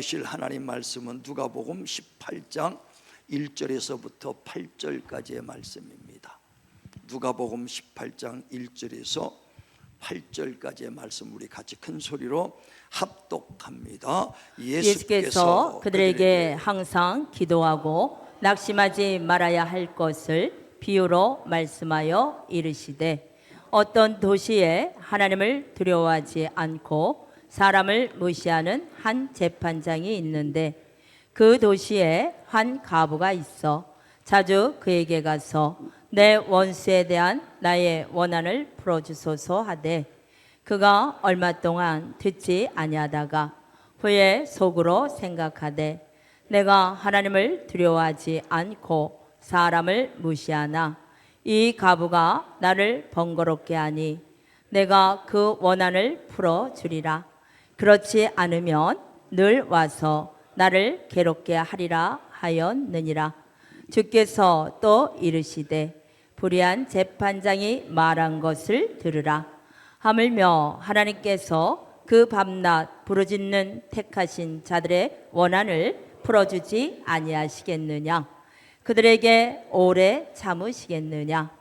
나누실 하나님 말씀은 누가복음 18장 1절에서부터 8절까지의 말씀입니다. 누가복음 18장 1절에서 8절까지의 말씀 우리 같이 큰 소리로 합독합니다. 예수께서 그들에게 항상 기도하고 낙심하지 말아야 할 것을 비유로 말씀하여 이르시되, 어떤 도시에 하나님을 두려워하지 않고 사람을 무시하는 한 재판장이 있는데, 그 도시에 한 과부가 있어 자주 그에게 가서 내 원수에 대한 나의 원한을 풀어주소서 하되, 그가 얼마 동안 듣지 아니하다가 후에 속으로 생각하되, 내가 하나님을 두려워하지 않고 사람을 무시하나 이 과부가 나를 번거롭게 하니 내가 그 원한을 풀어주리라. 그렇지 않으면 늘 와서 나를 괴롭게 하리라 하였느니라. 주께서 또 이르시되, 불의한 재판장이 말한 것을 들으라. 하물며 하나님께서 그 밤낮 부르짖는 택하신 자들의 원한을 풀어주지 아니하시겠느냐? 그들에게 오래 참으시겠느냐?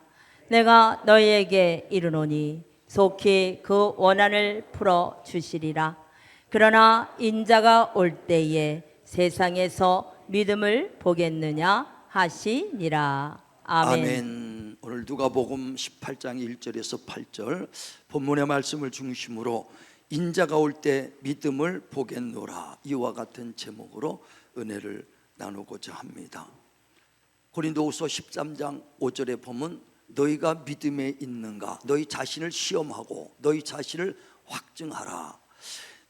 내가 너희에게 이르노니 속히 그 원한을 풀어주시리라. 그러나 인자가 올 때에 세상에서 믿음을 보겠느냐 하시니라. 아멘. 아멘. 오늘 누가복음 18장 1절에서 8절 본문의 말씀을 중심으로 인자가 올 때 믿음을 보겠노라, 이와 같은 제목으로 은혜를 나누고자 합니다. 고린도후서 13장 5절에 보면, 너희가 믿음에 있는가? 너희 자신을 시험하고 너희 자신을 확증하라.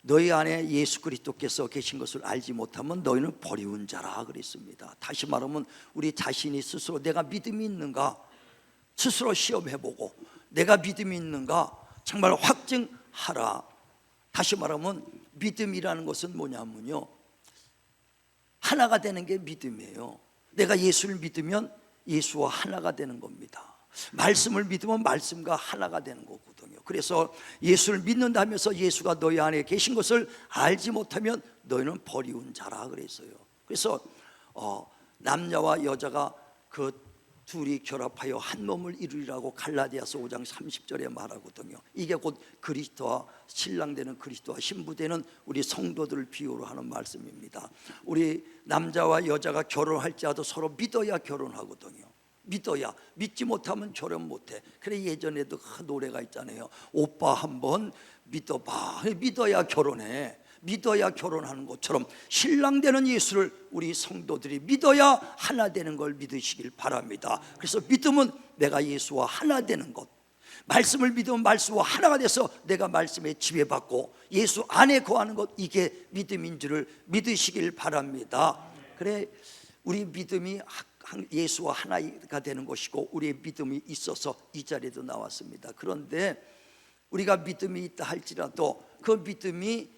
너희 안에 예수 그리스도께서 계신 것을 알지 못하면 너희는 버리운 자라 그랬습니다. 다시 말하면 우리 자신이 스스로 내가 믿음이 있는가 스스로 시험해보고, 내가 믿음이 있는가 정말 확증하라. 다시 말하면 믿음이라는 것은 뭐냐면요, 하나가 되는 게 믿음이에요. 내가 예수를 믿으면 예수와 하나가 되는 겁니다. 말씀을 믿으면 말씀과 하나가 되는 거거든요. 그래서 예수를 믿는다면서 예수가 너희 안에 계신 것을 알지 못하면 너희는 버리운 자라 그랬어요. 그래서 남자와 여자가 그 둘이 결합하여 한 몸을 이루리라고 갈라디아서 5장 30절에 말하거든요. 이게 곧 그리스도와 신랑 되는 그리스도와 신부 되는 우리 성도들을 비유로 하는 말씀입니다. 우리 남자와 여자가 결혼할지라도 서로 믿어야 결혼하거든요. 믿어야, 믿지 못하면 결혼 못해. 그래 예전에도 그 노래가 있잖아요. 오빠 한번 믿어봐. 믿어야 결혼해. 믿어야 결혼하는 것처럼 신랑 되는 예수를 우리 성도들이 믿어야 하나 되는 걸 믿으시길 바랍니다. 그래서 믿음은 내가 예수와 하나 되는 것, 말씀을 믿으면 말씀과 하나가 돼서 내가 말씀에 지배받고 예수 안에 거하는 것, 이게 믿음인 줄을 믿으시길 바랍니다. 그래 우리 믿음이 예수와 하나가 되는 것이고, 우리의 믿음이 있어서 이 자리에도 나왔습니다. 그런데 우리가 믿음이 있다 할지라도 그 믿음이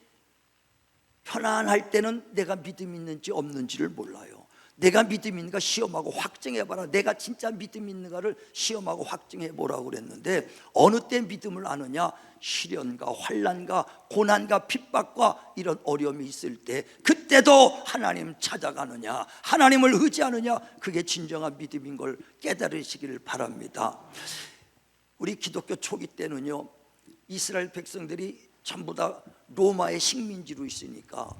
편안할 때는 내가 믿음이 있는지 없는지를 몰라요. 내가 믿음이 있는가 시험하고 확증해봐라. 내가 진짜 믿음이 있는가를 시험하고 확증해보라고 그랬는데, 어느 때 믿음을 아느냐? 시련과 환난과 고난과 핍박과 이런 어려움이 있을 때, 그때도 하나님 찾아가느냐, 하나님을 의지하느냐, 그게 진정한 믿음인 걸 깨달으시기를 바랍니다. 우리 기독교 초기 때는요, 이스라엘 백성들이 전부 다 로마의 식민지로 있으니까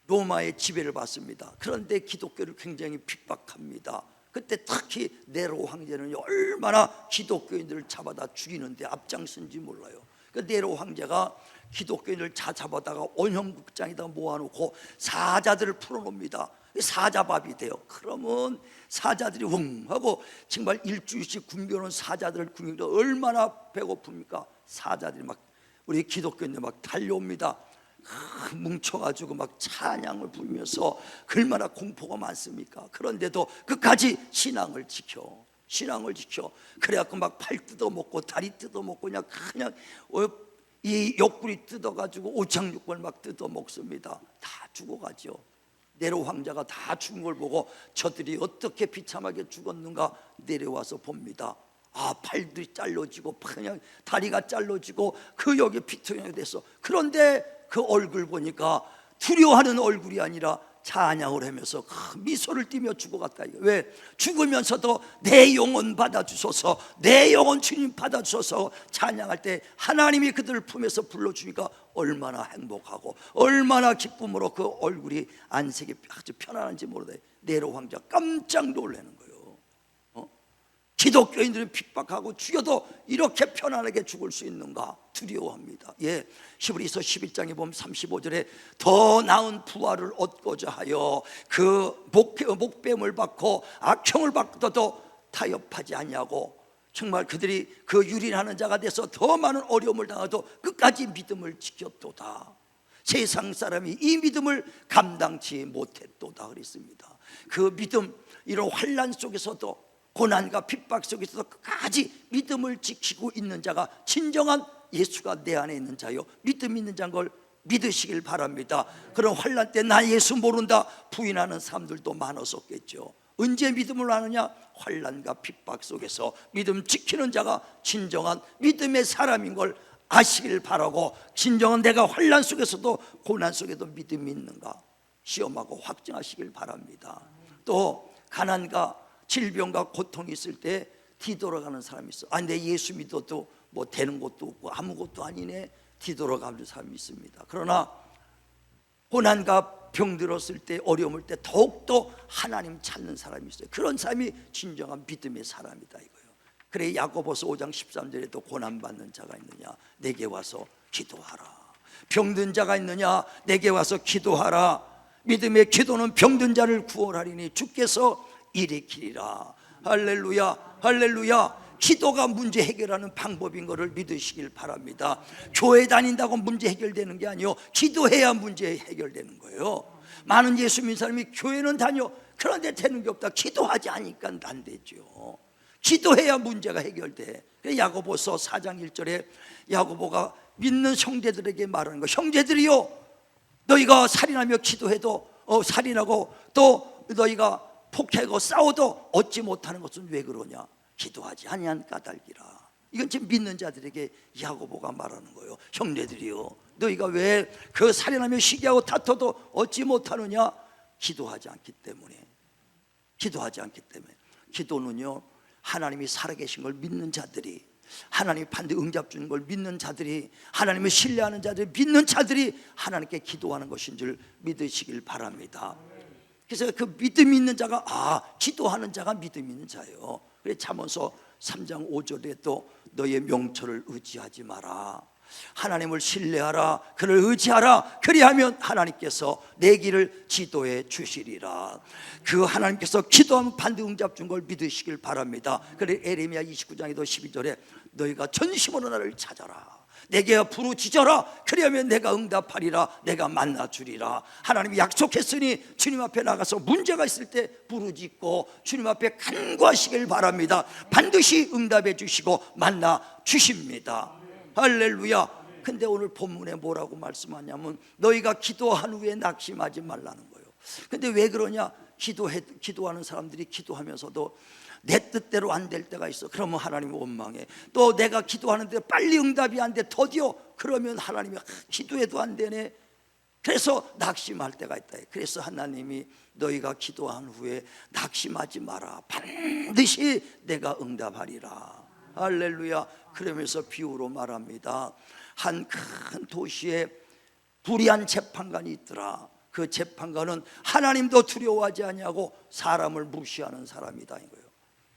로마의 지배를 받습니다. 그런데 기독교를 굉장히 핍박합니다. 그때 특히 네로 황제는 얼마나 기독교인들을 잡아다 죽이는데 앞장선지 몰라요. 그 네로 황제가 기독교인을 잡아다가 원형극장에다 모아놓고 사자들을 풀어놓습니다. 사자밥이 돼요. 그러면 사자들이 웅 하고 정말 일주일씩 굶겨놓은 사자들을 굶기니까 얼마나 배고픕니까? 사자들이 막 우리 기독교인들 막 달려옵니다. 뭉쳐가지고 막 찬양을 부르면서 얼마나 공포가 많습니까? 그런데도 끝까지 신앙을 지켜. 그래갖고 막 팔 뜯어먹고 다리 뜯어먹고 그냥 이 옆구리 뜯어가지고 오창육골 막 뜯어먹습니다. 다 죽어가죠. 네로 황제가 다 죽은 걸 보고 저들이 어떻게 비참하게 죽었는가 내려와서 봅니다. 팔들이 잘라지고 그냥 다리가 잘라지고 그 여기 피투성이 됐어. 그런데 그 얼굴 보니까 두려워하는 얼굴이 아니라 찬양을 하면서 미소를 띠며 죽어갔다. 왜? 죽으면서도 내 영혼 받아주소서, 내 영혼 주님 받아주소서 찬양할 때 하나님이 그들을 품에서 불러주니까 얼마나 행복하고 얼마나 기쁨으로 그 얼굴이 안색이 아주 편안한지 모르다. 네로 왕자 깜짝 놀라는 거예요. 기독교인들은 핍박하고 죽여도 이렇게 편안하게 죽을 수 있는가 두려워합니다. 예, 히브리서 11장에 보면 35절에 더 나은 부활을 얻고자 하여 그 목뱀을 받고 악형을 받고도 타협하지 아니하고 정말 그들이 그 유린하는 자가 돼서 더 많은 어려움을 당하도 끝까지 믿음을 지켰도다. 세상 사람이 이 믿음을 감당치 못했도다 그랬습니다. 그 믿음, 이런 환난 속에서도 고난과 핍박 속에서도 끝까지 믿음을 지키고 있는 자가 진정한 예수가 내 안에 있는 자요 믿음 있는 자인 걸 믿으시길 바랍니다. 그런 환난 때 나 예수 모른다 부인하는 사람들도 많았었겠죠. 언제 믿음을 하느냐? 환난과 핍박 속에서 믿음 지키는 자가 진정한 믿음의 사람인 걸 아시길 바라고, 진정한 내가 환난 속에서도 고난 속에도 믿음이 있는가 시험하고 확증하시길 바랍니다. 또 가난과 질병과 고통이 있을 때 뒤돌아가는 사람이 있어. 내 예수 믿어도 뭐 되는 것도 없고 아무것도 아니네 뒤돌아가는 사람이 있습니다. 그러나 고난과 병 들었을 때 어려움을 때 더욱더 하나님 찾는 사람이 있어요. 그런 사람이 진정한 믿음의 사람이다 이거예요. 그래 야고보서 5장 13절에도 고난받는 자가 있느냐 내게 와서 기도하라. 병든 자가 있느냐 내게 와서 기도하라. 믿음의 기도는 병든 자를 구원하리니 주께서 일으키리라. 할렐루야 할렐루야. 기도가 문제 해결하는 방법인 것을 믿으시길 바랍니다. 교회 다닌다고 문제 해결되는 게 아니요 기도해야 문제 해결되는 거예요. 많은 예수 믿는 사람이 교회는 다녀 그런데 되는 게 없다. 기도하지 않으니까 안 되죠. 기도해야 문제가 해결돼. 야고보서 4장 1절에 야고보가 믿는 형제들에게 말하는 거, 형제들이요 너희가 살인하며 기도해도 살인하고 또 너희가 폭행하고 싸워도 얻지 못하는 것은 왜 그러냐? 기도하지 아니한 까닭이라. 이건 지금 믿는 자들에게 야고보가 말하는 거예요. 형제들이요 너희가 왜 그 살인하며 시기하고 다퉈도 얻지 못하느냐? 기도하지 않기 때문에. 기도하지 않기 때문에. 기도는요 하나님이 살아계신 걸 믿는 자들이, 하나님이 반드시 응답 주는 걸 믿는 자들이, 하나님을 신뢰하는 자들이, 믿는 자들이 하나님께 기도하는 것인 줄 믿으시길 바랍니다. 그래서 그 믿음 있는 자가 기도하는 자가 믿음 있는 자예요. 그래서 잠언서 3장 5절에 또 너의 명철을 의지하지 마라. 하나님을 신뢰하라. 그를 의지하라. 그리하면 하나님께서 내 길을 지도해 주시리라. 그 하나님께서 기도하면 반드시 응답 준 걸 믿으시길 바랍니다. 그래 에레미야 29장에도 12절에 너희가 전심으로 나를 찾아라. 내게 부르짖어라. 그리하면 내가 응답하리라. 내가 만나주리라. 하나님이 약속했으니 주님 앞에 나가서 문제가 있을 때 부르짖고 주님 앞에 간구하시길 바랍니다. 반드시 응답해 주시고 만나 주십니다. 할렐루야. 근데 오늘 본문에 뭐라고 말씀하냐면 너희가 기도한 후에 낙심하지 말라는 거예요. 근데 왜 그러냐? 기도하는 사람들이 기도하면서도 내 뜻대로 안 될 때가 있어. 그러면 하나님이 원망해. 또 내가 기도하는데 빨리 응답이 안 돼. 더디어. 그러면 하나님이 기도해도 안 되네. 그래서 낙심할 때가 있다. 그래서 하나님이 너희가 기도한 후에 낙심하지 마라. 반드시 내가 응답하리라. 할렐루야. 그러면서 비유로 말합니다. 한 큰 도시에 불의한 재판관이 있더라. 그 재판관은 하나님도 두려워하지 아니하고 사람을 무시하는 사람이다 이거예요.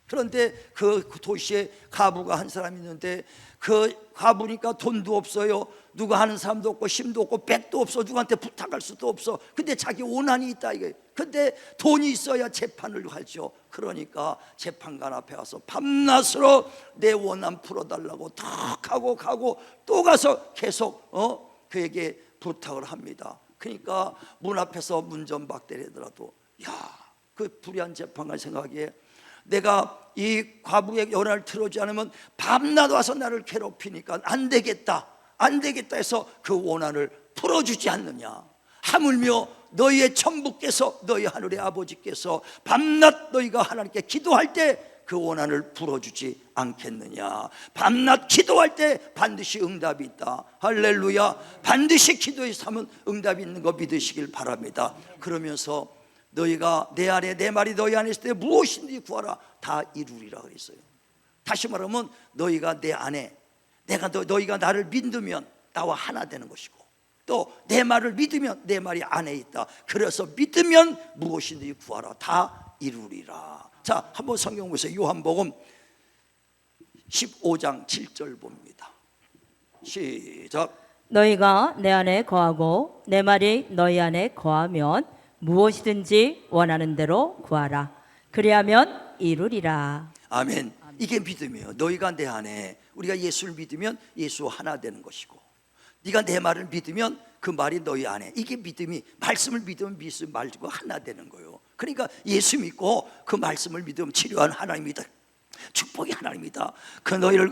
그런데 그 도시에 과부가 한 사람이 있는데 그 과부니까 돈도 없어요. 누가 하는 사람도 없고 힘도 없고 백도 없어. 누구한테 부탁할 수도 없어. 근데 자기 원한이 있다 이거예요. 근데 돈이 있어야 재판을 하죠. 그러니까 재판관 앞에 가서 밤낮으로 내 원한 풀어달라고 탁 하고 가고 또 가서 계속 그에게 부탁을 합니다. 그러니까 문 앞에서 문전박대를 하더라도 그 불의한 재판관 생각에 내가 이 과부의 연한을 틀어주지 않으면 밤낮 와서 나를 괴롭히니까 안 되겠다 해서 그 원한을 풀어주지 않느냐. 하물며 너희의 천부께서 너희 하늘의 아버지께서 밤낮 너희가 하나님께 기도할 때 그 원한을 풀어주지 않겠느냐. 밤낮 기도할 때 반드시 응답이 있다. 할렐루야. 반드시 기도해서 하면 응답이 있는 거 믿으시길 바랍니다. 그러면서 너희가 내 안에, 내 말이 너희 안에 있을 때 무엇이든지 구하라 다 이루리라 그랬어요. 다시 말하면 너희가 내 안에, 너희가 나를 믿으면 나와 하나 되는 것이고, 또 내 말을 믿으면 내 말이 안에 있다. 그래서 믿으면 무엇이든지 구하라 다 이루리라. 자, 한번 성경 보세요. 요한복음 15장 7절 봅니다. 시작. 너희가 내 안에 거하고 내 말이 너희 안에 거하면 무엇이든지 원하는 대로 구하라. 그리하면 이루리라. 아멘. 이게 믿음이에요. 너희가 내 안에, 우리가 예수를 믿으면 예수와 하나 되는 것이고, 네가 내 말을 믿으면 그 말이 너희 안에, 이게 믿음이, 말씀을 믿으면 말씀 말고 하나 되는 거예요. 그러니까 예수 믿고 그 말씀을 믿으면 치료한 하나님이다, 축복의 하나님이다, 그 너희를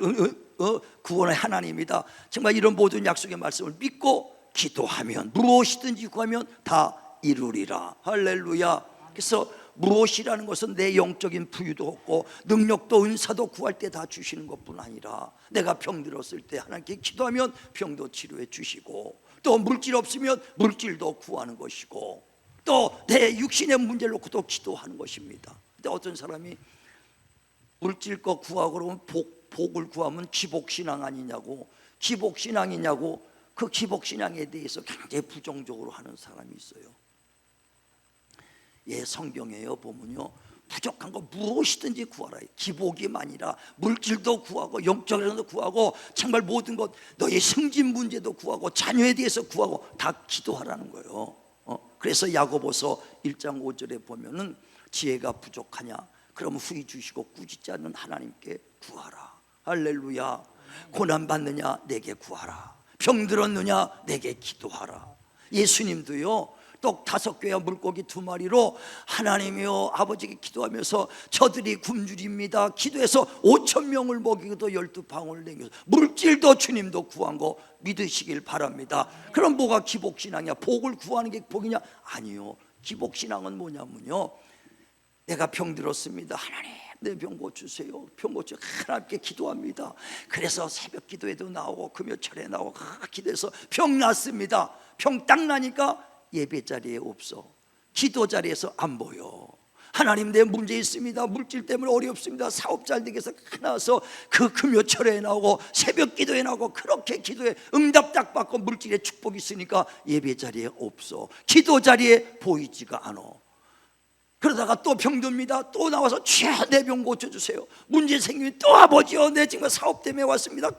구원의 하나님이다. 정말 이런 모든 약속의 말씀을 믿고 기도하면 무엇이든지 구하면 다 이루리라. 할렐루야. 그래서 무엇이라는 것은 내 영적인 부유도 없고 능력도 은사도 구할 때 다 주시는 것뿐 아니라, 내가 병들었을 때 하나님께 기도하면 병도 치료해 주시고, 또 물질 없으면 물질도 구하는 것이고, 또 내 육신의 문제를 놓고도 기도하는 것입니다. 근데 어떤 사람이 물질 거 구하고 그러면 복을 구하면 기복신앙 아니냐고, 기복신앙이냐고, 그 기복신앙에 대해서 굉장히 부정적으로 하는 사람이 있어요. 예, 성경에요 보면요, 부족한 거 무엇이든지 구하라. 기복이만이라 물질도 구하고 영적으로도 구하고 정말 모든 것, 너의 승진 문제도 구하고 자녀에 대해서 구하고 다 기도하라는 거예요. 그래서 야고보서 1장 5절에 보면은 지혜가 부족하냐, 그러면 후히 주시고 꾸짖지 않는 하나님께 구하라. 할렐루야. 고난 받느냐, 내게 구하라. 병들었느냐, 내게 기도하라. 예수님도요, 떡 5개와 물고기 2마리로 하나님이여 아버지께 기도하면서 저들이 굶주립니다 기도해서 5,000명을 먹이고도 12방울 내겨서 물질도 주님도 구한 거 믿으시길 바랍니다. 그럼 뭐가 기복신앙이야? 복을 구하는 게 복이냐? 아니요. 기복신앙은 뭐냐면요, 내가 병들었습니다, 하나님 내 병 고쳐주세요. 병 고쳐 하나님께 기도합니다. 그래서 새벽 기도에도 나오고 금요철에 나오고 기도해서 병 났습니다. 병 딱 나니까 예배 자리에 없어, 기도 자리에서 안 보여. 하나님 내 문제 있습니다, 물질 때문에 어렵습니다, 사업 잘 되게 해서 나와서 그 금요철에 나오고 새벽 기도에 나오고 그렇게 기도에 응답 딱 받고 물질에 축복이 있으니까 예배 자리에 없어, 기도 자리에 보이지가 않아. 그러다가 또 병듭니다. 또 나와서 주여 내 병 고쳐주세요. 문제 생기면 또 아버지요 내 지금 사업 때문에 왔습니다.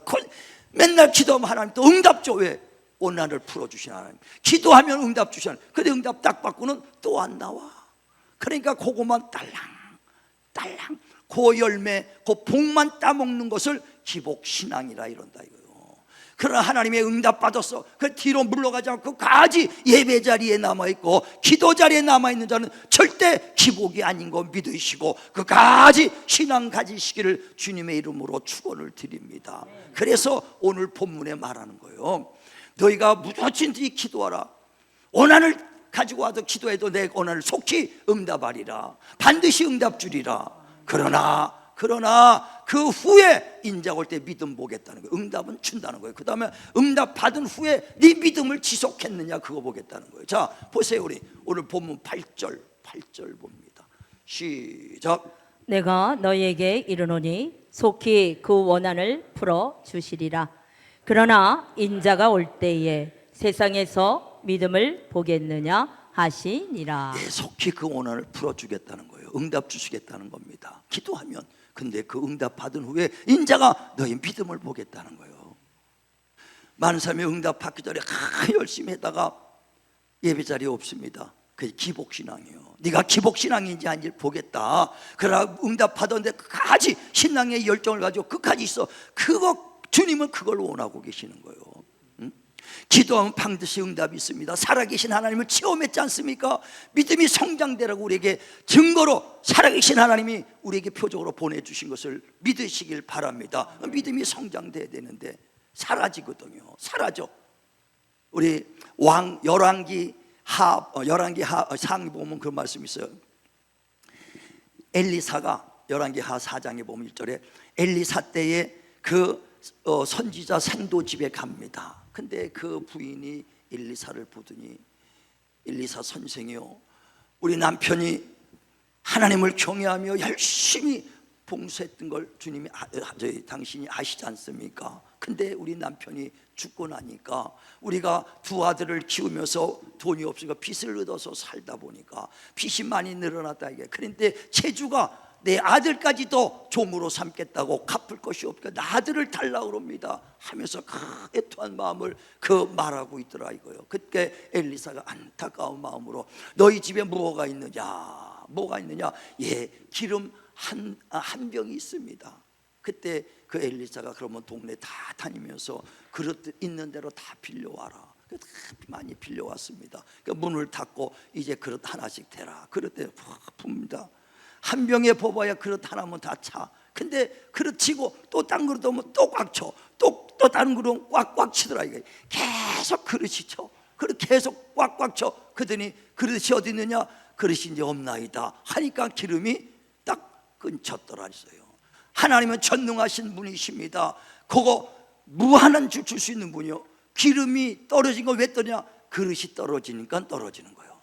맨날 기도하면 하나님 또 응답 줘. 왜? 원한을 풀어주신 하나님, 기도하면 응답 주시는. 근데 응답 딱 받고는 또 안 나와. 그러니까 그거만 딸랑 그 열매, 그 복만 따먹는 것을 기복신앙이라 이런다 이거요. 그러나 하나님의 응답 받았어, 그 뒤로 물러가지 않고 가지 예배 자리에 남아있고 기도 자리에 남아있는 자는 절대 기복이 아닌 거 믿으시고 그 가지 신앙 가지시기를 주님의 이름으로 축원을 드립니다. 그래서 오늘 본문에 말하는 거예요. 너희가 무엇인지 기도하라. 원한을 가지고 와도 기도해도 내 원한을 속히 응답하리라. 반드시 응답 주리라. 그러나 그 후에 인자가 올 때 믿음 보겠다는 거예요. 응답은 준다는 거예요. 그 다음에 응답 받은 후에 네 믿음을 지속했느냐, 그거 보겠다는 거예요. 자, 보세요. 우리 오늘 본문 8절 봅니다. 시작. 내가 너희에게 이르노니 속히 그 원한을 풀어 주시리라. 그러나 인자가 올 때에 세상에서 믿음을 보겠느냐 하시니라. 예, 속히 그 원한을 풀어주겠다는 거예요. 응답 주시겠다는 겁니다. 기도하면. 근데 그 응답 받은 후에 인자가 너희 믿음을 보겠다는 거예요. 많은 사람이 응답 받기 전에 열심히 했다가 예배 자리에 없습니다. 그게 기복신앙이에요. 네가 기복신앙인지 아닌지 보겠다. 그러나 응답 받았는데 끝까지 신앙의 열정을 가지고 끝까지 있어. 그거 주님은 그걸 원하고 계시는 거예요. 기도하면 반드시 응답이 있습니다. 살아계신 하나님을 체험했지 않습니까? 믿음이 성장되라고 우리에게 증거로 살아계신 하나님이 우리에게 표적으로 보내주신 것을 믿으시길 바랍니다. 믿음이 성장돼야 되는데 사라지거든요. 사라져. 우리 열왕기 상기 보면 그런 말씀이 있어요. 엘리사가 열왕기하 4장에 보면 1절에 엘리사 때에 그 선지자 생도 집에 갑니다. 근데 그 부인이 엘리사를 보더니, 엘리사 선생이요, 우리 남편이 하나님을 경외하며 열심히 봉사했던 걸 주님이 당신이 아시지 않습니까? 근데 우리 남편이 죽고 나니까 우리가 두 아들을 키우면서 돈이 없으니까 빚을 얻어서 살다 보니까 빚이 많이 늘어났다 이게. 그런데 제주가 내 아들까지도 종으로 삼겠다고 갚을 것이 없게 나 아들을 달라고 그럽니다 하면서 그 애통한 마음을 말하고 있더라 이거요. 그때 엘리사가 안타까운 마음으로 너희 집에 뭐가 있느냐, 뭐가 있느냐? 예, 기름 한 병이 있습니다. 그때 그 엘리사가 그러면 동네 다 다니면서 그릇 있는 대로 다 빌려와라. 많이 빌려왔습니다. 그러니까 문을 닫고 이제 그릇 하나씩 대라. 그릇에 풉니다. 한 병에 뽑아야 그릇 하나면 다 차. 근데 그릇 치고 또 딴 그릇 오면 또 꽉 쳐. 또 다른 그릇 꽉꽉 치더라 이게. 계속 그릇이 쳐. 그릇 계속 꽉꽉 쳐. 그러더니 그릇이 어디 있느냐? 그릇이 이제 없나이다 하니까 기름이 딱 끊쳤더라 했어요. 하나님은 전능하신 분이십니다. 그거 무한한 줄 수 있는 분이요. 기름이 떨어진 거 왜 떠냐? 그릇이 떨어지니까 떨어지는 거예요.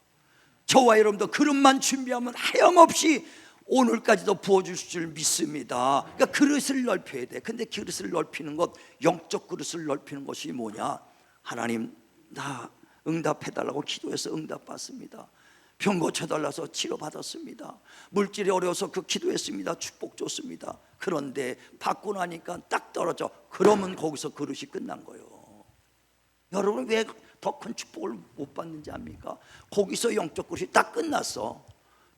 저와 여러분도 그릇만 준비하면 하염없이 오늘까지도 부어줄 줄 믿습니다. 그러니까 그릇을 넓혀야 돼. 근데 그릇을 넓히는 것, 영적 그릇을 넓히는 것이 뭐냐? 하나님 나 응답해달라고 기도해서 응답받습니다. 병 고쳐달라서 치료받았습니다. 물질이 어려워서 그 기도했습니다. 축복 줬습니다. 그런데 받고 나니까 딱 떨어져. 그러면 거기서 그릇이 끝난 거예요. 여러분 왜 더 큰 축복을 못 받는지 압니까? 거기서 영적 그릇이 딱 끝났어.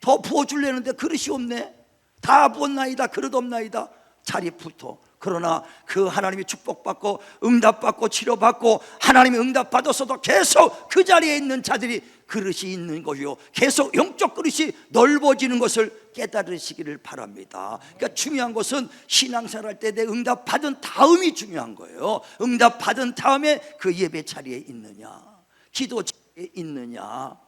더 부어주려는데 그릇이 없네. 다 부었나이다. 그릇 없나이다. 자리 붙어. 그러나 그 하나님이 축복받고 응답받고 치료받고 하나님이 응답받았어도 계속 그 자리에 있는 자들이 그릇이 있는 거요. 계속 영적 그릇이 넓어지는 것을 깨달으시기를 바랍니다. 그러니까 중요한 것은 신앙생활 때 내 응답받은 다음이 중요한 거예요. 응답받은 다음에 그 예배 자리에 있느냐, 기도 자리에 있느냐.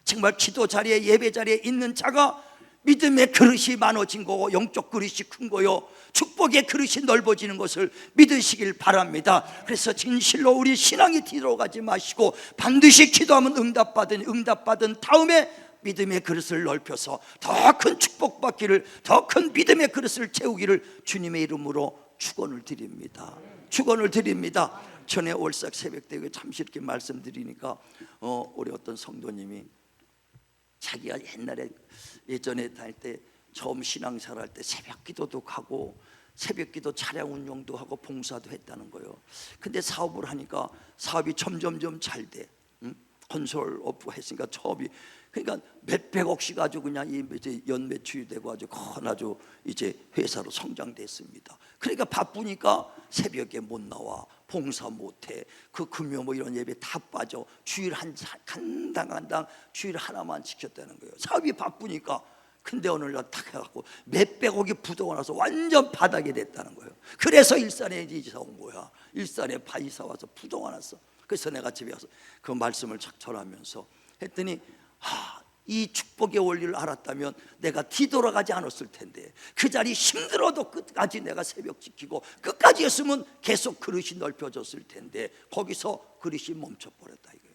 정말 기도 자리에 예배 자리에 있는 자가 믿음의 그릇이 많아진 거고 영적 그릇이 큰 거요. 축복의 그릇이 넓어지는 것을 믿으시길 바랍니다. 그래서 진실로 우리 신앙이 뒤돌아가지 마시고 반드시 기도하면 응답받은 다음에 믿음의 그릇을 넓혀서 더 큰 축복받기를, 더 큰 믿음의 그릇을 채우기를 주님의 이름으로 축원을 드립니다. 축원을 드립니다. 전에 올삭 새벽 때 잠시 이렇게 말씀드리니까 우리 어떤 성도님이 자기가 예전에 다닐 때 처음 신앙생활 할 때 새벽 기도도 가고 새벽 기도 차량 운영도 하고 봉사도 했다는 거예요. 근데 사업을 하니까 사업이 점점점 잘 돼. 건설 업부 했으니까 처음이 그러니까 몇백억씩 아주 그냥 이제 연매출이 되고 아주 이제 회사로 성장됐습니다. 그러니까 바쁘니까 새벽에 못 나와, 봉사 못해, 그 금요 뭐 이런 예배 다 빠져. 주일 한 당 주일 하나만 지켰다는 거예요. 사업이 바쁘니까. 근데 어느 날 딱 해갖고 몇백억이 부도가 나서 완전 바닥이 됐다는 거예요. 그래서 일산에 이사 온 거야. 일산에 이사 와서 부도가 났어. 그래서 내가 집에 가서 그 말씀을 전하면서 했더니 이 축복의 원리를 알았다면 내가 뒤돌아가지 않았을 텐데, 그 자리 힘들어도 끝까지 내가 새벽 지키고 끝까지 했으면 계속 그릇이 넓혀졌을 텐데 거기서 그릇이 멈춰버렸다 이거예요.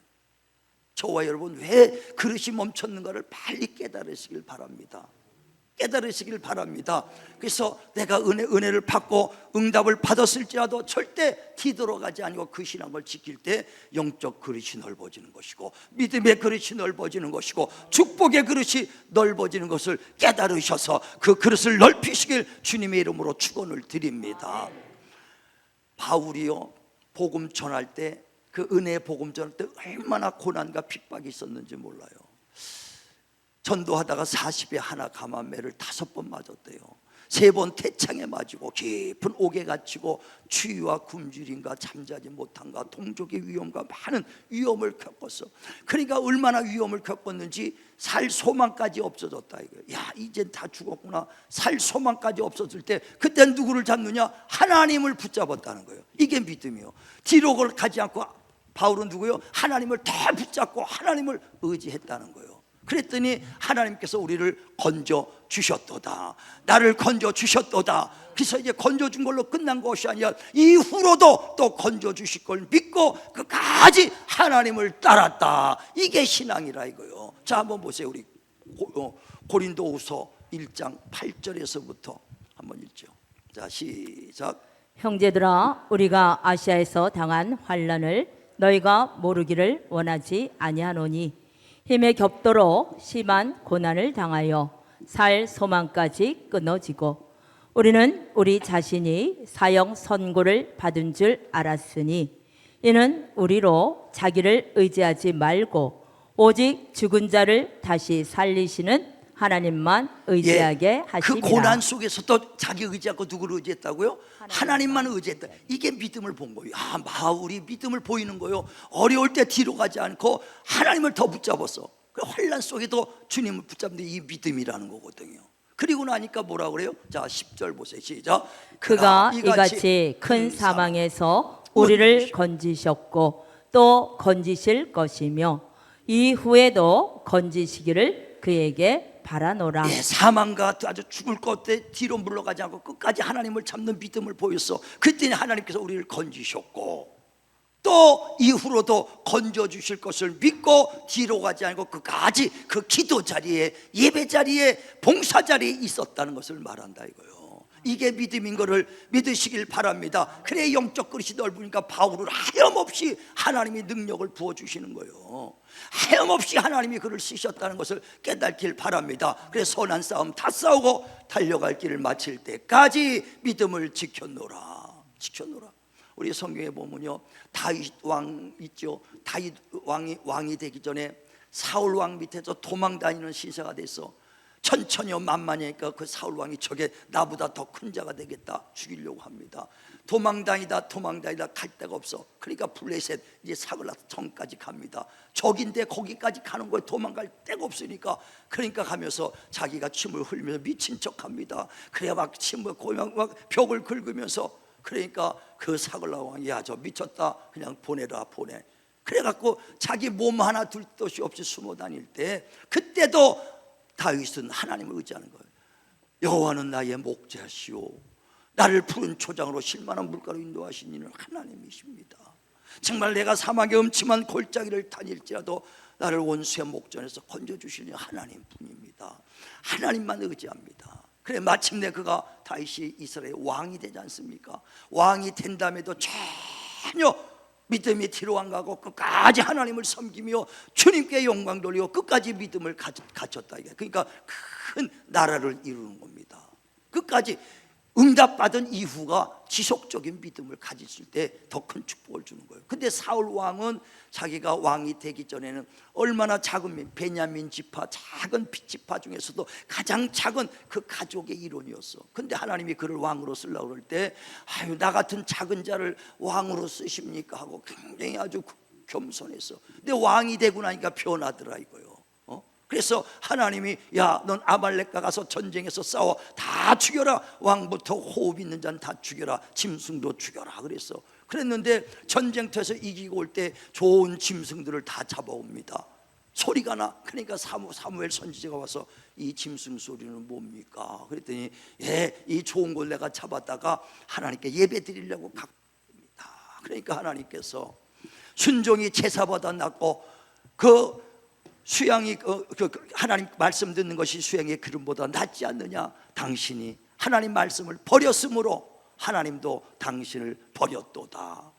저와 여러분 왜 그릇이 멈췄는가를 빨리 깨달으시길 바랍니다. 깨달으시길 바랍니다. 그래서 내가 은혜를 받고 응답을 받았을지라도 절대 뒤돌아가지 아니고 그 신앙을 지킬 때 영적 그릇이 넓어지는 것이고 믿음의 그릇이 넓어지는 것이고 축복의 그릇이 넓어지는 것을 깨달으셔서 그 그릇을 넓히시길 주님의 이름으로 축원을 드립니다. 바울이요, 복음 전할 때, 그 은혜의 복음 전할 때 얼마나 고난과 핍박이 있었는지 몰라요. 전도하다가 40에 하나 감암매를 5번 맞았대요. 3번 태창에 맞고 깊은 옥에 갇히고 추위와 굶주림과 잠자지 못함과 동족의 위험과 많은 위험을 겪었어. 그러니까 얼마나 위험을 겪었는지 살 소망까지 없어졌다 이거예요. 야, 이제 다 죽었구나. 살 소망까지 없어질 때 그때 누구를 잡느냐? 하나님을 붙잡았다는 거예요. 이게 믿음이요. 뒤로 가지 않고 바울은 누구요? 하나님을 다 붙잡고 하나님을 의지했다는 거예요. 그랬더니 하나님께서 우리를 건져 주셨도다. 나를 건져 주셨도다. 그래서 이제 건져 준 걸로 끝난 것이 아니라 이후로도 또 건져 주실 걸 믿고 끝까지 하나님을 따랐다. 이게 신앙이라 이거요. 자, 한번 보세요. 우리 고린도후서 1장 8절에서부터 한번 읽죠. 자, 시작. 형제들아, 우리가 아시아에서 당한 환난을 너희가 모르기를 원하지 아니하노니 힘에 겹도록 심한 고난을 당하여 살 소망까지 끊어지고 우리는 우리 자신이 사형 선고를 받은 줄 알았으니 이는 우리로 자기를 의지하지 말고 오직 죽은 자를 다시 살리시는 하나님만 의지하게 그 하심이라. 고난 속에서도 자기 의지하고 누구를 의지했다고요? 하나님만 의지했다. 이게 믿음을 본 거예요. 바울이 믿음을 보이는 거예요. 어려울 때 뒤로 가지 않고 하나님을 더 붙잡았어. 그 환난 속에도 주님을 붙잡는 이 믿음이라는 거거든요. 그리고 나니까 뭐라 그래요? 자, 10절 보세요. 시작. 그가 이같이 큰 사망에서 우리를 건지셨고 또 건지실 것이며 이후에도 건지시기를 그에게 바라노라. 사망과 아주 죽을 것 때 뒤로 물러가지 않고 끝까지 하나님을 잡는 믿음을 보였어. 그때는 하나님께서 우리를 건지셨고 또 이후로도 건져주실 것을 믿고 뒤로 가지 않고 끝까지 그 기도 자리에, 예배 자리에, 봉사 자리에 있었다는 것을 말한다 이거예요. 이게 믿음인 것을 믿으시길 바랍니다. 그래 영적 그릇이 넓으니까 바울을 하염없이 하나님이 능력을 부어주시는 거예요. 하염없이 하나님이 그를 쓰셨다는 것을 깨닫길 바랍니다. 그래서 선한 싸움 다 싸우고 달려갈 길을 마칠 때까지 믿음을 지켜노라. 지켜노라. 우리 성경에 보면요, 다윗 왕 있죠. 다윗 왕이 되기 전에 사울 왕 밑에서 도망 다니는 신세가 됐어. 천천히요 만만하니까 그 사울 왕이 저게 나보다 더 큰 자가 되겠다, 죽이려고 합니다. 도망다니다 갈 데가 없어. 그러니까 블레셋 이제 사글라 성까지 갑니다. 적인데 거기까지 가는 거에 도망갈 데가 없으니까 그러니까 가면서 자기가 침을 흘리면서 미친 척합니다. 그래야 막 침을 고명 막 벽을 긁으면서 그러니까 그 사글라 왕이 야 저 미쳤다 그냥 보내라 보내. 그래갖고 자기 몸 하나 둘 것이 없이 숨어 다닐 때 그때도 다윗은 하나님을 의지하는 거예요. 여호와는 나의 목자시오 나를 푸른 초장으로 실만한 물가로 인도하신 이는 하나님이십니다. 정말 내가 사막의 음침한 골짜기를 다닐지라도 나를 원수의 목전에서 건져주시는 하나님 뿐입니다. 하나님만 의지합니다. 그래 마침내 그가 다윗이 이스라엘 왕이 되지 않습니까? 왕이 된 다음에도 전혀 믿음이 뒤로 안 가고 끝까지 하나님을 섬기며 주님께 영광 돌리고 끝까지 믿음을 갖췄다. 그러니까 큰 나라를 이루는 겁니다. 끝까지 응답받은 이후가 지속적인 믿음을 가졌을 때 더 큰 축복을 주는 거예요. 근데 사울 왕은 자기가 왕이 되기 전에는 얼마나 작은 베냐민 지파, 작은 지파 중에서도 가장 작은 그 가족의 일원이었어. 근데 하나님이 그를 왕으로 쓰려고 그럴 때 아유 나 같은 작은 자를 왕으로 쓰십니까 하고 굉장히 아주 겸손했어. 근데 왕이 되고 나니까 변하더라 이거요. 그래서 하나님이 야 넌 아말렉과 가서 전쟁에서 싸워 다 죽여라. 왕부터 호흡 있는 자는 다 죽여라. 짐승도 죽여라 그랬어. 그랬는데 전쟁터에서 이기고 올 때 좋은 짐승들을 다 잡아옵니다. 소리가 나. 그러니까 사무엘 선지자가 와서 이 짐승 소리는 뭡니까? 그랬더니 이 좋은 걸 내가 잡았다가 하나님께 예배 드리려고 갖고 옵니다. 그러니까 하나님께서 순종이 제사보다 낫고 그 수양이 하나님 말씀 듣는 것이 수양의 기름보다 낫지 않느냐. 당신이 하나님 말씀을 버렸으므로 하나님도 당신을 버렸도다.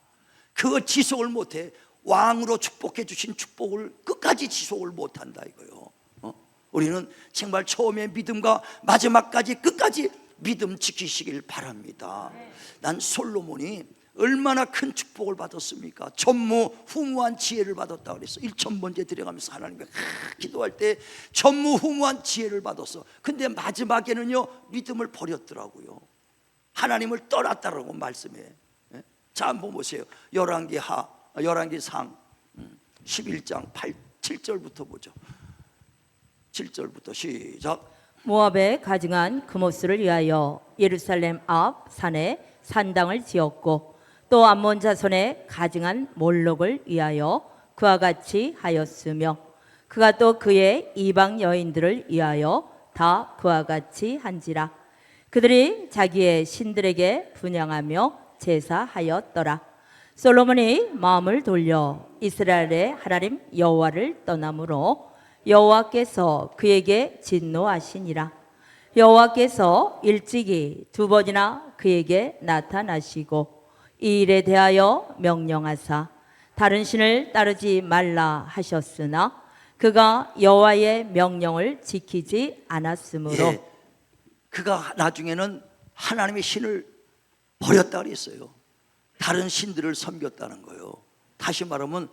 그거 지속을 못해. 왕으로 축복해 주신 축복을 끝까지 지속을 못한다 이거요. 우리는 정말 처음에 믿음과 마지막까지 끝까지 믿음 지키시길 바랍니다. 난 솔로몬이 얼마나 큰 축복을 받았습니까? 전무후무한 지혜를 받았다 그랬어. 1000번째 들어가면서 하나님께 기도할 때 전무후무한 지혜를 받았어. 근데 마지막에는요 믿음을 버렸더라고요. 하나님을 떠났다라고 말씀해. 자 한번 보세요. 열왕기상 11장 7절부터 보죠. 7절부터 시작. 모압에 가증한 그모스를 위하여 예루살렘 앞 산에 산당을 지었고 또 암몬 자손의 가증한 몰록을 위하여 그와 같이 하였으며 그가 또 그의 이방 여인들을 위하여 다 그와 같이 한지라. 그들이 자기의 신들에게 분향하며 제사하였더라. 솔로몬이 마음을 돌려 이스라엘의 하나님 여호와를 떠나므로 여호와께서 그에게 진노하시니라. 여호와께서 일찍이 두 번이나 그에게 나타나시고 이 일에 대하여 명령하사 다른 신을 따르지 말라 하셨으나 그가 여호와의 명령을 지키지 않았으므로 예, 그가 나중에는 하나님의 신을 버렸다 그랬어요. 다른 신들을 섬겼다는 거예요. 다시 말하면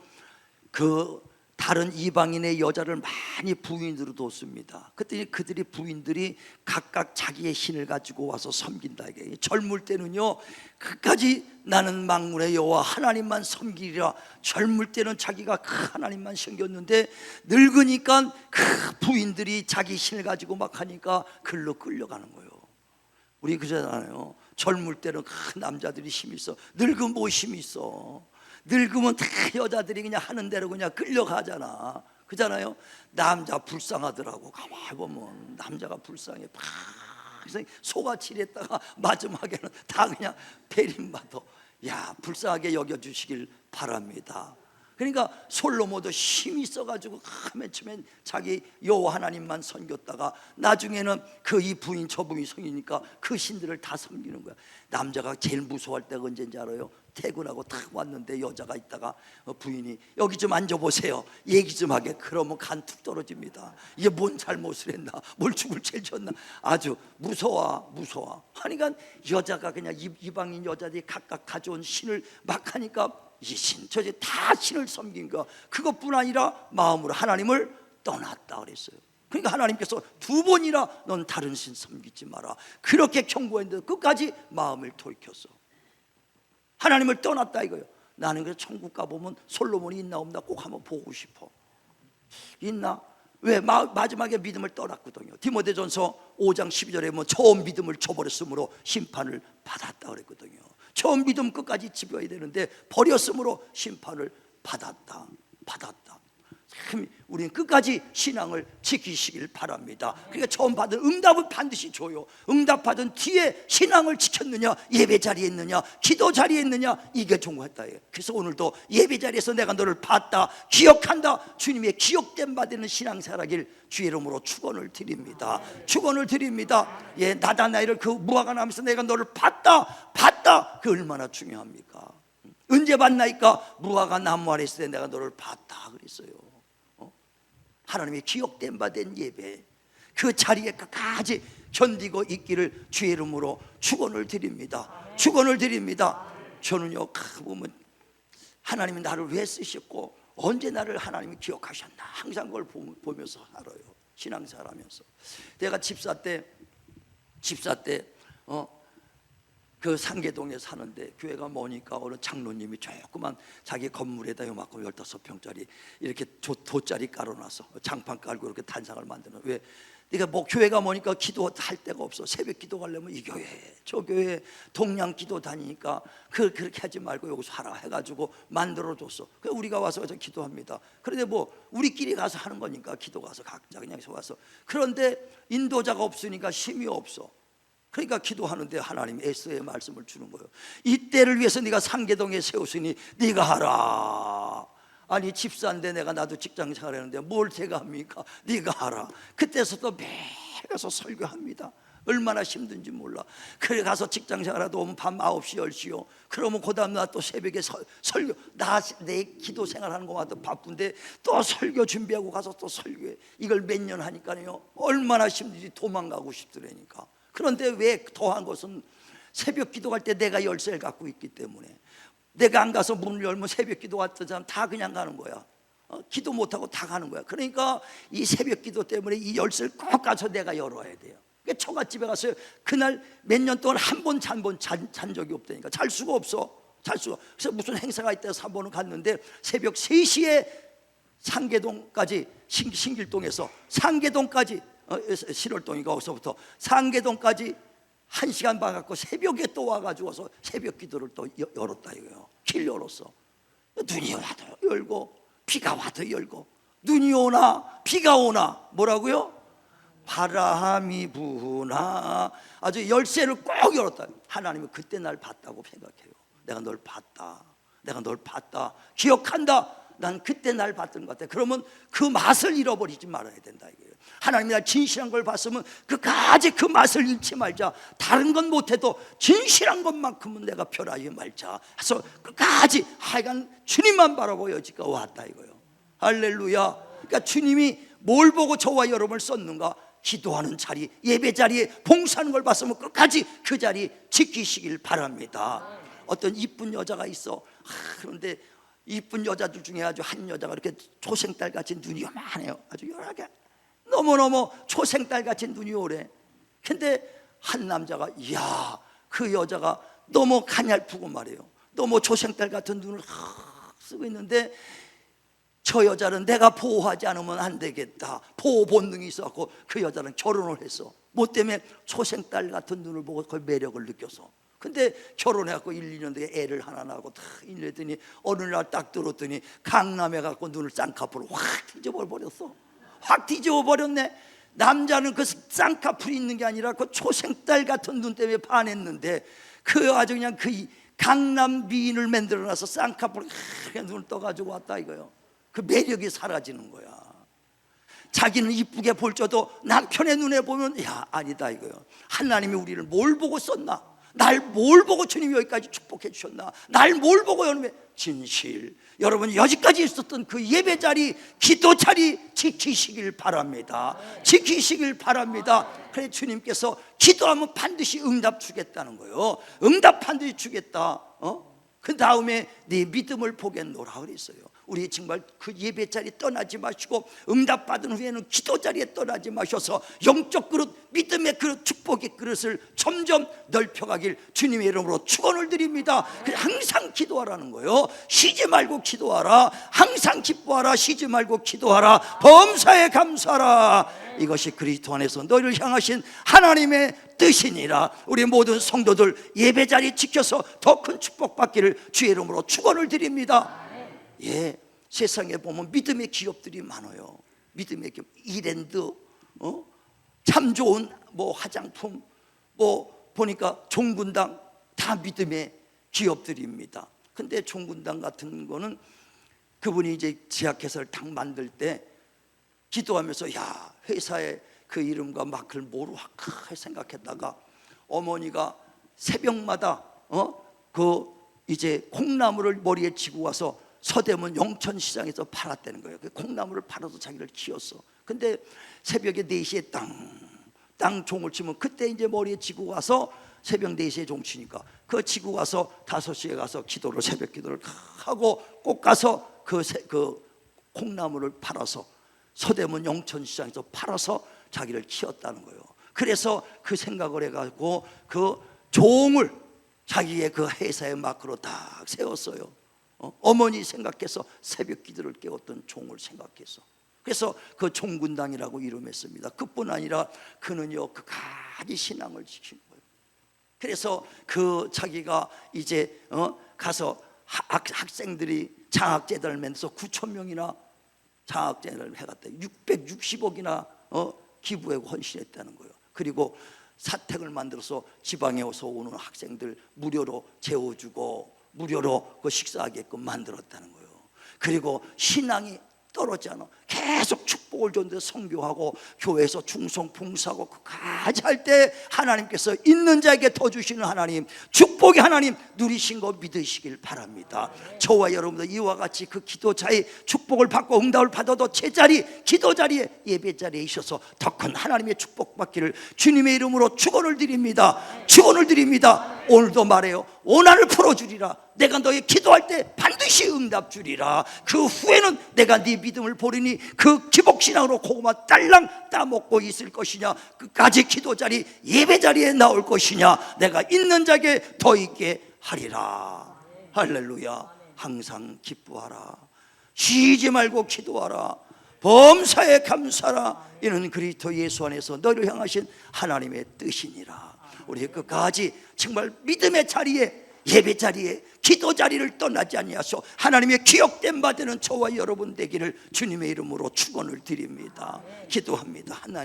그 다른 이방인의 여자를 많이 부인으로 뒀습니다. 그랬더니 그들이 부인들이 각각 자기의 신을 가지고 와서 섬긴다. 이게 젊을 때는요, 끝까지 나는 망군의 여호와 하나님만 섬기리라. 젊을 때는 자기가 그 하나님만 섬겼는데 늙으니까 그 부인들이 자기 신을 가지고 막 하니까 글로 끌려가는 거예요. 우리 그러잖아요. 젊을 때는 그 남자들이 힘이 있어. 늙으면 뭐 힘이 있어. 늙으면 다 여자들이 그냥 하는 대로 그냥 끌려가잖아. 그잖아요. 남자 불쌍하더라고. 가만히 보면 남자가 불쌍해. 막 소가칠했다가 마지막에는 다 그냥 배림받아. 야, 불쌍하게 여겨주시길 바랍니다. 그러니까 솔로몬도 힘이 있어가지고 맨 처음엔 자기 여호와 하나님만 섬겼다가 나중에는 그 이 부인 저 부인이 섬기니까 그 신들을 다 섬기는 거야. 남자가 제일 무서워할 때가 언제인지 알아요? 퇴근하고 탁 왔는데 여자가 있다가 부인이 여기 좀 앉아보세요, 얘기 좀 하게. 그러면 간 툭 떨어집니다. 이게 뭔 잘못을 했나, 뭘 죽을 죄 졌나. 아주 무서워. 하니까 여자가 그냥 이방인 여자들이 각각 가져온 신을 막 하니까 이 신, 저제 다 신을 섬긴 거. 그것뿐 아니라 마음으로 하나님을 떠났다 그랬어요. 그러니까 하나님께서 두 번이나 넌 다른 신 섬기지 마라 그렇게 경고했는데 끝까지 마음을 돌이켰어. 하나님을 떠났다 이거예요. 나는 그래서 천국 가보면 솔로몬이 있나 없나 꼭 한번 보고 싶어. 있나? 왜? 마지막에 믿음을 떠났거든요. 디모데전서 5장 12절에 뭐 처음 믿음을 저버렸으므로 심판을 받았다 그랬거든요. 처음 믿음 끝까지 지켜야 되는데 버렸으므로 심판을 받았다. 우리는 끝까지 신앙을 지키시길 바랍니다. 그러니까 처음 받은 응답은 반드시 줘요. 응답 받은 뒤에 신앙을 지켰느냐, 예배 자리에 있느냐, 기도 자리에 있느냐, 이게 중요하다. 그래서 오늘도 예배 자리에서 내가 너를 봤다, 기억한다, 주님의 기억된 바 되는 신앙생활하길 주의 이름으로 축원을 드립니다. 예, 나다나엘을 그 무화과나무에서 내가 너를 봤다. 그 얼마나 중요합니까? 언제 봤나이까? 무화과나무 아래 있을 때 내가 너를 봤다 그랬어요. 하나님의 기억된 바 된 예배, 그 자리에 끝까지 견디고 있기를 주의 이름으로 축원을 드립니다. 저는요, 보면 하나님이 나를 왜 쓰셨고 언제 나를 하나님이 기억하셨나 항상 그걸 보면서 살아요. 신앙생활하면서. 내가 집사 때 그 상계동에 사는데 교회가 머니까 어느 장로님이 조그만 자기 건물에다 요만큼 15평짜리 이렇게 돗자리 깔아놔서 장판 깔고 이렇게 단상을 만드는. 왜? 네가 뭐 교회가 머니까 기도할 데가 없어. 새벽 기도 가려면 이 교회 저 교회 동양 기도 다니니까 그렇게 하지 말고 여기서 하라 해가지고 만들어줬어. 그래서 우리가 와서 기도합니다. 그런데 뭐 우리끼리 가서 하는 거니까 기도 가서 각자 그냥 와서. 그런데 인도자가 없으니까 힘이 없어. 그러니까 기도하는데 하나님 에스의 말씀을 주는 거예요. 이때를 위해서 네가 상계동에 세웠으니 네가 하라. 아니 집사인데 내가 나도 직장 생활하는데 뭘 제가 합니까? 네가 하라. 그때서도 매일 가서 설교합니다. 얼마나 힘든지 몰라. 그래 가서 직장 생활하다 오면 밤 9시 10시요. 그러면 그 다음날 또 새벽에 설교. 내 기도 생활하는 것마다 바쁜데 또 설교 준비하고 가서 또 설교해. 이걸 몇 년 하니까요 얼마나 힘든지 도망가고 싶더라니까. 그런데 왜 더한 것은 새벽 기도할 때 내가 열쇠를 갖고 있기 때문에 내가 안 가서 문을 열면 새벽 기도 왔던 사람 다 그냥 가는 거야. 기도 못하고 다 가는 거야. 그러니까 이 새벽 기도 때문에 이 열쇠를 꼭 가서 내가 열어야 돼요. 처갓집에 가서 그날 몇 년 동안 한 번 잔 적이 없다니까. 잘 수가 없어. 그래서 무슨 행사가 있다고 한 번은 갔는데 새벽 3시에 상계동까지 신길동에서 상계동까지 신월동이가 어서부터 상계동까지 1시간 반 갖고 새벽에 또 와가지고서 새벽 기도를 또 열었다 이거예요. 길 열었어. 눈이 와도 열고 비가 와도 열고 눈이 오나 비가 오나 뭐라고요? 바람이 부나. 아주 열쇠를 꼭 열었다. 하나님은 그때 날 봤다고 생각해요. 내가 널 봤다, 내가 널 봤다, 기억한다. 난 그때 날 봤던 것 같아. 그러면 그 맛을 잃어버리지 말아야 된다 이거예요. 하나님이 날 진실한 걸 봤으면 끝까지 그 맛을 잃지 말자. 다른 건 못해도 진실한 것만큼은 내가 변하지 말자. 그래서 끝까지 하여간 주님만 바라보고 여지까지 왔다 이거예요. 할렐루야. 그러니까 주님이 뭘 보고 저와 여러분을 썼는가? 기도하는 자리, 예배 자리에 봉사하는 걸 봤으면 끝까지 그 자리 지키시길 바랍니다. 어떤 이쁜 여자가 있어. 그런데 이쁜 여자들 중에 아주 한 여자가 이렇게 초생딸 같이 눈이 요만해요. 아주 요렇게 너무너무 초생딸 같이 눈이 오래. 근데 한 남자가 이야, 그 여자가 너무 가냘프고 말이에요. 너무 초생딸 같은 눈을 쓰고 있는데 저 여자는 내가 보호하지 않으면 안 되겠다. 보호 본능이 있어갖고 그 여자는 결혼을 했어. 뭐 때문에 초생딸 같은 눈을 보고 그 매력을 느껴서. 근데 결혼해갖고 1, 2년 뒤에 애를 하나 낳고 다 이랬더니 어느 날 딱 들었더니 강남에 갖고 눈을 쌍꺼풀을 확 뒤집어버렸어. 확 뒤집어버렸네. 남자는 그 쌍꺼풀이 있는 게 아니라 그 초생딸 같은 눈 때문에 반했는데 그 아주 그냥 그 강남 미인을 만들어놔서 쌍꺼풀을 그냥 눈을 떠가지고 왔다 이거요. 그 매력이 사라지는 거야. 자기는 이쁘게 볼 적도 남편의 눈에 보면 야 아니다 이거요. 하나님이 우리를 뭘 보고 썼나? 날 뭘 보고 주님이 여기까지 축복해 주셨나? 날 뭘 보고 여러분의 진실, 여러분 여기까지 있었던 그 예배 자리, 기도 자리 지키시길 바랍니다. 지키시길 바랍니다. 그래 주님께서 기도하면 반드시 응답 주겠다는 거예요. 응답 반드시 주겠다. 그 다음에 네 믿음을 보겠노라 그랬어요. 우리 정말 그 예배 자리 떠나지 마시고 응답 받은 후에는 기도 자리에 떠나지 마셔서 영적 그릇, 믿음의 그릇, 축복의 그릇을 점점 넓혀가길 주님의 이름으로 축원을 드립니다. 항상 기도하라는 거예요. 쉬지 말고 기도하라. 항상 기뻐하라. 쉬지 말고 기도하라. 범사에 감사하라. 이것이 그리스도 안에서 너희를 향하신 하나님의 뜻이니라. 우리 모든 성도들 예배 자리 지켜서 더 큰 축복 받기를 주의 이름으로 축원을 드립니다. 예, 세상에 보면 믿음의 기업들이 많아요. 믿음의 기업, 이랜드, 참 좋은 뭐 화장품, 뭐 보니까 종군당 다 믿음의 기업들입니다. 근데 종군당 같은 거는 그분이 이제 제약회사를 딱 만들 때 기도하면서 야 회사의 그 이름과 마크를 뭐로 할까 생각했다가 어머니가 새벽마다 그 이제 콩나물을 머리에 지고 와서 서대문 영천시장에서 팔았다는 거예요. 그 콩나물을 팔아서 자기를 키웠어. 근데 새벽에 4시에 땅 종을 치면 그때 이제 머리에 지고 가서 새벽 4시에 종 치니까 그 지고 가서 5시에 가서 기도를 새벽 기도를 하고 꼭 가서 그 콩나물을 팔아서 서대문 영천시장에서 팔아서 자기를 키웠다는 거예요. 그래서 그 생각을 해가지고 그 종을 자기의 그 회사의 마크로 딱 세웠어요. 어머니 생각해서 새벽 기도를 깨웠던 종을 생각해서. 그래서 그 종군당이라고 이름했습니다. 그뿐 아니라 그는요 그까지 신앙을 지킨 거예요. 그래서 그 자기가 이제 가서 학생들이 장학재단을 만들어서 9,000명이나 장학재단을 해갔다. 660억이나 기부하고 헌신했다는 거예요. 그리고 사택을 만들어서 지방에서 오는 학생들 무료로 재워주고 무료로 그 식사하게끔 만들었다는 거예요. 그리고 신앙이 떨어지지 않아. 계속 축복을 줬는데 선교하고 교회에서 중성 봉사하고 그까지 할 때 하나님께서 있는 자에게 더 주시는 하나님, 축복의 하나님 누리신 거 믿으시길 바랍니다. 저와 여러분들 이와 같이 그 기도 자리 축복을 받고 응답을 받아도 제자리 기도 자리에 예배 자리에 있어서 더 큰 하나님의 축복 받기를 주님의 이름으로 축원을 드립니다. 축원을 드립니다. 오늘도 말해요. 오난을 풀어주리라. 내가 너희 기도할 때 반드시 응답 주리라. 그 후에는 내가 네 믿음을 보리니 그 기복신앙으로 고구마 딸랑 따먹고 있을 것이냐, 끝까지 기도 자리 예배 자리에 나올 것이냐, 내가 있는 자에게 더 있게 하리라. 할렐루야. 항상 기뻐하라. 쉬지 말고 기도하라. 범사에 감사라. 이는 그리스도 예수 안에서 너희를 향하신 하나님의 뜻이니라. 우리 끝까지 정말 믿음의 자리에 예배 자리에 기도 자리를 떠나지 아니하소 하나님의 기억된 바 되는 저와 여러분 되기를 주님의 이름으로 축원을 드립니다. 기도합니다. 하나님